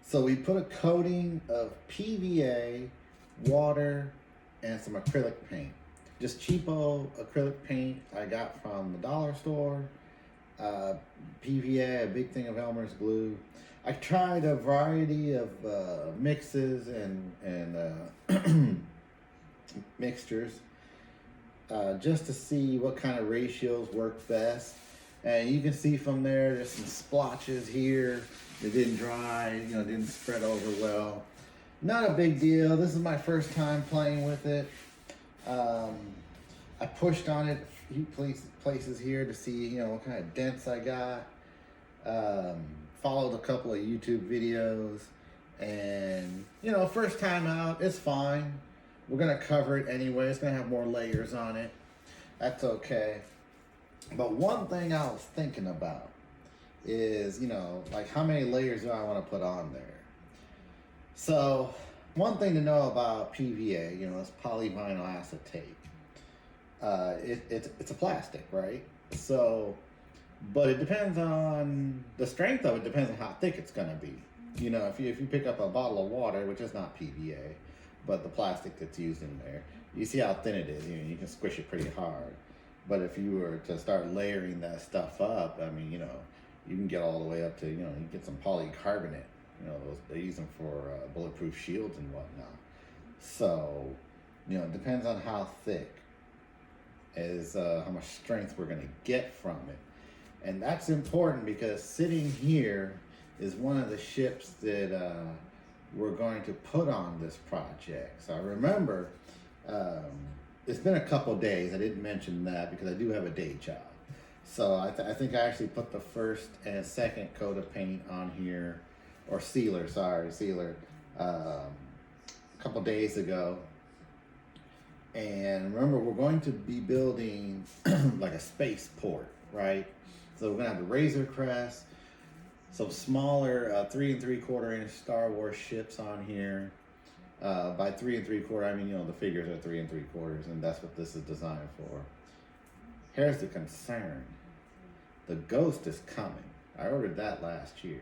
So we put a coating of PVA, water, and some acrylic paint. Just cheapo acrylic paint I got from the dollar store. PVA, a big thing of Elmer's glue. I tried a variety of mixes and mixtures just to see what kind of ratios work best. And you can see from there, there's some splotches here. They didn't dry, didn't spread over well. Not a big deal. This is my first time playing with it. I pushed on it a few places here to see, what kind of dents I got. Followed a couple of YouTube videos, and first time out, it's fine. We're gonna cover it anyway. It's gonna have more layers on it. That's okay. But one thing I was thinking about is, like how many layers do I want to put on there? So one thing to know about PVA, it's polyvinyl acetate. It's a plastic, right? So, but it depends on the strength of it. Depends on how thick it's gonna be. If you pick up a bottle of water, which is not PVA, but the plastic that's used in there, you see how thin it is. You can squish it pretty hard. But if you were to start layering that stuff up, I mean, you can get all the way up to, you get some polycarbonate. Those they use them for bulletproof shields and whatnot. So, it depends on how thick is how much strength we're going to get from it. And that's important because sitting here is one of the ships that we're going to put on this project. So I remember it's been a couple days. I didn't mention that because I do have a day job. So I think I actually put the first and second coat of paint on here, or sealer, a couple days ago. And remember, we're going to be building like a spaceport, right? So we're gonna have the Razor Crest, some smaller 3 3/4 inch Star Wars ships on here. By 3 3/4, I mean, the figures are 3 3/4, and that's what this is designed for. Here's the concern. The Ghost is coming. I ordered that last year,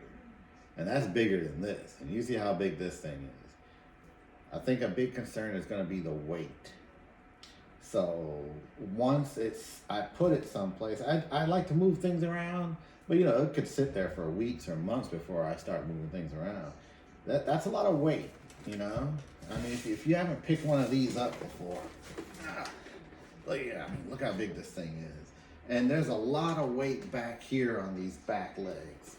and that's bigger than this. And you see how big this thing is. I think a big concern is going to be the weight. So once I put it someplace, I like to move things around, but it could sit there for weeks or months before I start moving things around. That's a lot of weight. I mean, if you haven't picked one of these up before, look how big this thing is. And there's a lot of weight back here on these back legs.